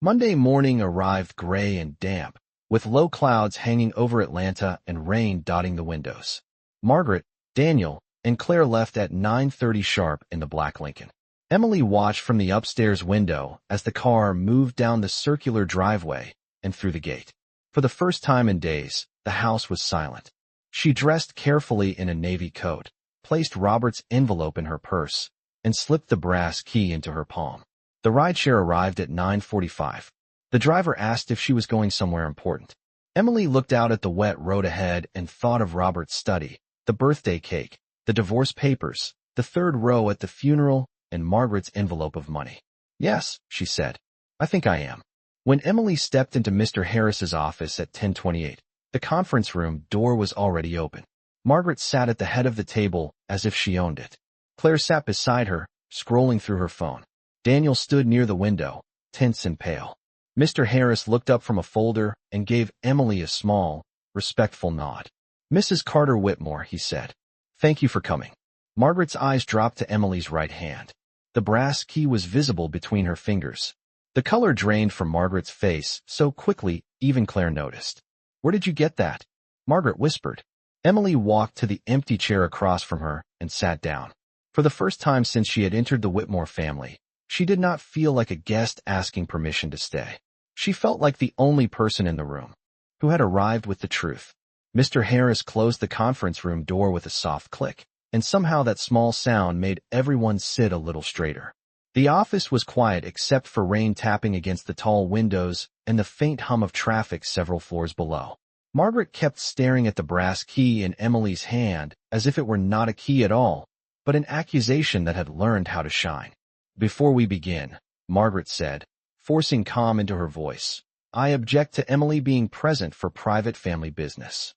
Monday morning arrived gray and damp, with low clouds hanging over Atlanta and rain dotting the windows. Margaret, Daniel, and Claire left at 9:30 sharp in the black Lincoln. Emily watched from the upstairs window as the car moved down the circular driveway and through the gate. For the first time in days, the house was silent. She dressed carefully in a navy coat, placed Robert's envelope in her purse, and slipped the brass key into her palm. The rideshare arrived at 9:45. The driver asked if she was going somewhere important. Emily looked out at the wet road ahead and thought of Robert's study, the birthday cake, the divorce papers, the third row at the funeral, and Margaret's envelope of money. Yes, she said. I think I am. When Emily stepped into Mr. Harris's office at 10:28, the conference room door was already open. Margaret sat at the head of the table as if she owned it. Claire sat beside her, scrolling through her phone. Daniel stood near the window, tense and pale. Mr. Harris looked up from a folder and gave Emily a small, respectful nod. "Mrs. Carter Whitmore," he said. "Thank you for coming." Margaret's eyes dropped to Emily's right hand. The brass key was visible between her fingers. The color drained from Margaret's face so quickly even Claire noticed. "Where did you get that?" Margaret whispered. Emily walked to the empty chair across from her and sat down. For the first time since she had entered the Whitmore family, she did not feel like a guest asking permission to stay. She felt like the only person in the room who had arrived with the truth. Mr. Harris closed the conference room door with a soft click, and somehow that small sound made everyone sit a little straighter. The office was quiet except for rain tapping against the tall windows and the faint hum of traffic several floors below. Margaret kept staring at the brass key in Emily's hand as if it were not a key at all, but an accusation that had learned how to shine. "Before we begin," Margaret said, forcing calm into her voice, "I object to Emily being present for private family business."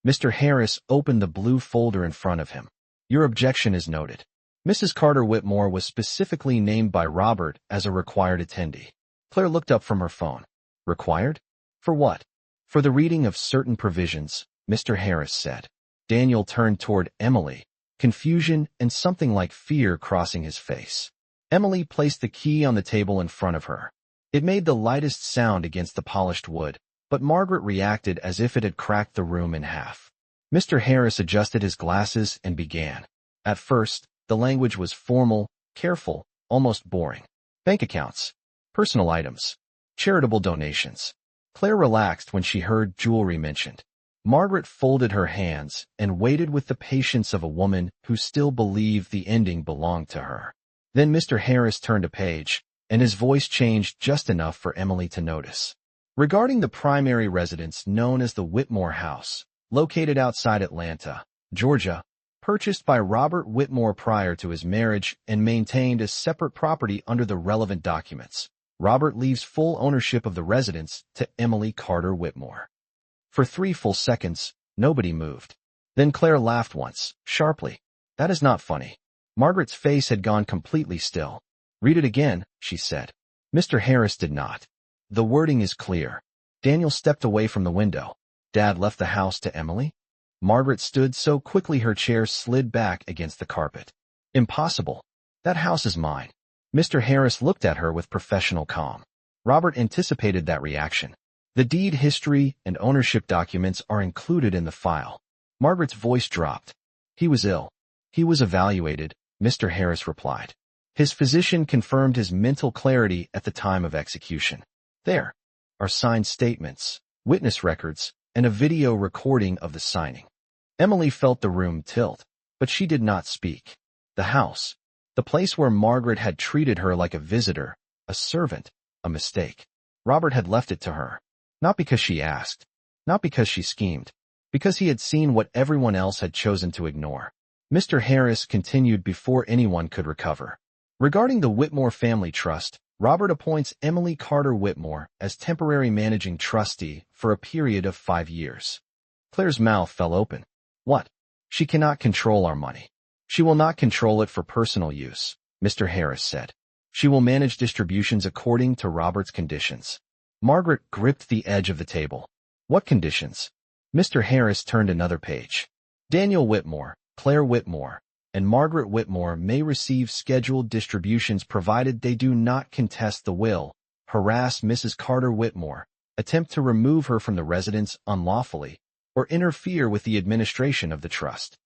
Mr. Harris opened the blue folder in front of him. "Your objection is noted." Mrs. Carter Whitmore was specifically named by Robert as a required attendee. Claire looked up from her phone. "Required? For what?" "For the reading of certain provisions," Mr. Harris said. Daniel turned toward Emily, confusion and something like fear crossing his face. Emily placed the key on the table in front of her. It made the lightest sound against the polished wood, but Margaret reacted as if it had cracked the room in half. Mr. Harris adjusted his glasses and began. At first, the language was formal, careful, almost boring. Bank accounts, personal items, charitable donations. Claire relaxed when she heard jewelry mentioned. Margaret folded her hands and waited with the patience of a woman who still believed the ending belonged to her. Then Mr. Harris turned a page, and his voice changed just enough for Emily to notice. Regarding the primary residence known as the Whitmore House, located outside Atlanta, Georgia, purchased by Robert Whitmore prior to his marriage and maintained as separate property under the relevant documents, Robert leaves full ownership of the residence to Emily Carter Whitmore. For 3 full seconds, nobody moved. Then Claire laughed once, sharply. "That is not funny." Margaret's face had gone completely still. "Read it again," she said. Mr. Harris did not. "The wording is clear." Daniel stepped away from the window. "Dad left the house to Emily?" Margaret stood so quickly her chair slid back against the carpet. "Impossible. That house is mine." Mr. Harris looked at her with professional calm. Robert anticipated that reaction. "The deed history and ownership documents are included in the file." Margaret's voice dropped. "He was ill. He was evaluated," Mr. Harris replied. "His physician confirmed his mental clarity at the time of execution. There are signed statements, witness records, and a video recording of the signing." Emily felt the room tilt, but she did not speak. The house, the place where Margaret had treated her like a visitor, a servant, a mistake. Robert had left it to her. Not because she asked, not because she schemed, because he had seen what everyone else had chosen to ignore. Mr. Harris continued before anyone could recover. "Regarding the Whitmore Family Trust, Robert appoints Emily Carter Whitmore as temporary managing trustee for a period of 5 years. Claire's mouth fell open. "What? She cannot control our money." "She will not control it for personal use," Mr. Harris said. "She will manage distributions according to Robert's conditions." Margaret gripped the edge of the table. "What conditions?" Mr. Harris turned another page. "Daniel Whitmore, Claire Whitmore, and Margaret Whitmore may receive scheduled distributions provided they do not contest the will, harass Mrs. Carter Whitmore, attempt to remove her from the residence unlawfully, or interfere with the administration of the trust."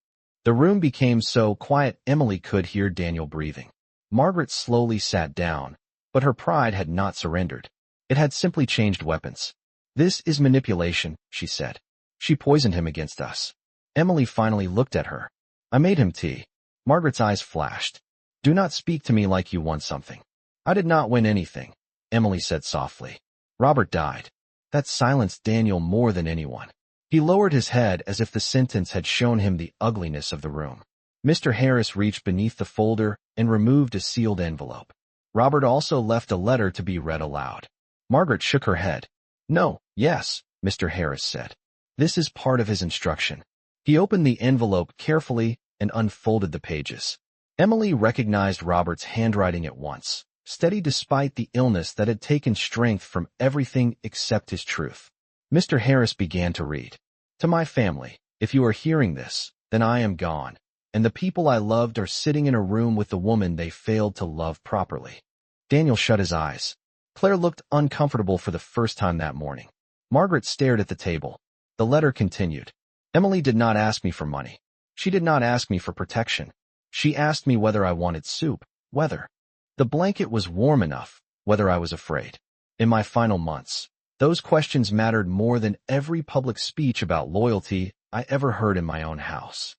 The room became so quiet Emily could hear Daniel breathing. Margaret slowly sat down, but her pride had not surrendered. It had simply changed weapons. "This is manipulation," she said. "She poisoned him against us." Emily finally looked at her. "I made him tea." Margaret's eyes flashed. "Do not speak to me like you won something." "I did not win anything," Emily said softly. "Robert died." That silenced Daniel more than anyone. He lowered his head as if the sentence had shown him the ugliness of the room. Mr. Harris reached beneath the folder and removed a sealed envelope. Robert also left a letter to be read aloud. Margaret shook her head. "No, yes," Mr. Harris said. "This is part of his instruction." He opened the envelope carefully and unfolded the pages. Emily recognized Robert's handwriting at once, steady despite the illness that had taken strength from everything except his truth. Mr. Harris began to read. To my family, if you are hearing this, then I am gone, and the people I loved are sitting in a room with the woman they failed to love properly. Daniel shut his eyes. Claire looked uncomfortable for the first time that morning. Margaret stared at the table. The letter continued. Emily did not ask me for money. She did not ask me for protection. She asked me whether I wanted soup, whether the blanket was warm enough, whether I was afraid. In my final months, those questions mattered more than every public speech about loyalty I ever heard in my own house.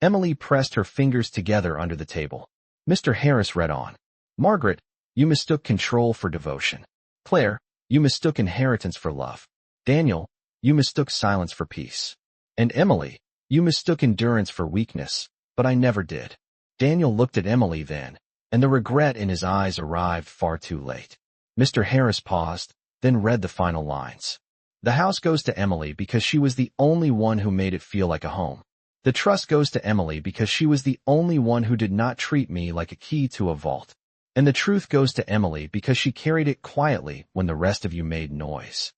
Emily pressed her fingers together under the table. Mr. Harris read on. Margaret, you mistook control for devotion. Claire, you mistook inheritance for love. Daniel, you mistook silence for peace. And Emily, you mistook endurance for weakness, but I never did. Daniel looked at Emily then, and the regret in his eyes arrived far too late. Mr. Harris paused, then read the final lines. The house goes to Emily because she was the only one who made it feel like a home. The trust goes to Emily because she was the only one who did not treat me like a key to a vault. And the truth goes to Emily because she carried it quietly when the rest of you made noise.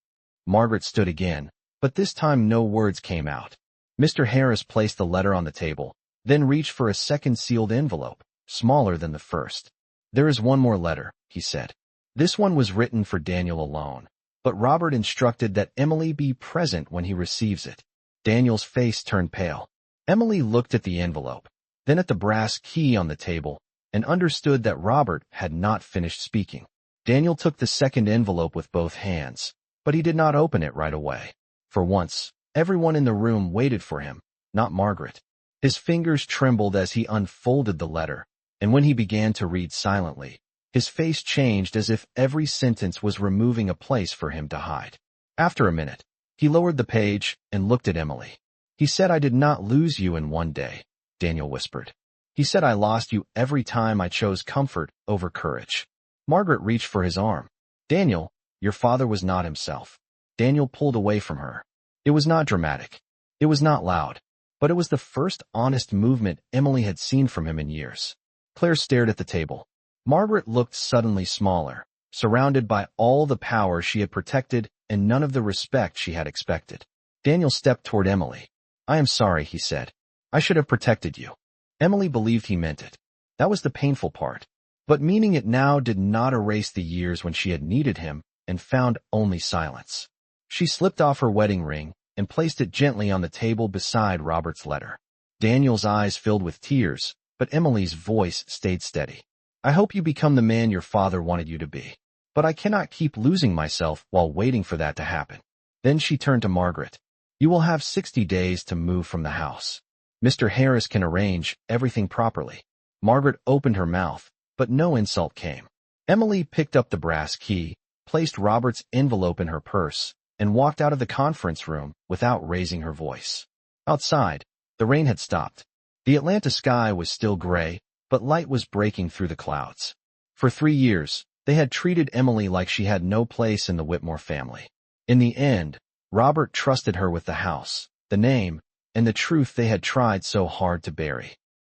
Margaret stood again, but this time no words came out. Mr. Harris placed the letter on the table, then reached for a second sealed envelope, smaller than the first. There is one more letter, he said. This one was written for Daniel alone, but Robert instructed that Emily be present when he receives it. Daniel's face turned pale. Emily looked at the envelope, then at the brass key on the table, and understood that Robert had not finished speaking. Daniel took the second envelope with both hands, but he did not open it right away. For once, everyone in the room waited for him, not Margaret. His fingers trembled as he unfolded the letter, and when he began to read silently, his face changed as if every sentence was removing a place for him to hide. After a minute, he lowered the page and looked at Emily. He said, I did not lose you in one day, Daniel whispered. He said I lost you every time I chose comfort over courage. Margaret reached for his arm. Daniel, your father was not himself. Daniel pulled away from her. It was not dramatic. It was not loud. But it was the first honest movement Emily had seen from him in years. Claire stared at the table. Margaret looked suddenly smaller, surrounded by all the power she had protected and none of the respect she had expected. Daniel stepped toward Emily. I am sorry, he said. I should have protected you. Emily believed he meant it. That was the painful part. But meaning it now did not erase the years when she had needed him and found only silence. She slipped off her wedding ring and placed it gently on the table beside Robert's letter. Daniel's eyes filled with tears, but Emily's voice stayed steady. I hope you become the man your father wanted you to be. But I cannot keep losing myself while waiting for that to happen. Then she turned to Margaret. You will have 60 days to move from the house. Mr. Harris can arrange everything properly. Margaret opened her mouth, but no insult came. Emily picked up the brass key, placed Robert's envelope in her purse, and walked out of the conference room without raising her voice. Outside, the rain had stopped. The Atlanta sky was still gray, but light was breaking through the clouds. For 3 years, they had treated Emily like she had no place in the Whitmore family. In the end, Robert trusted her with the house, the name, and the truth they had tried so hard to bury.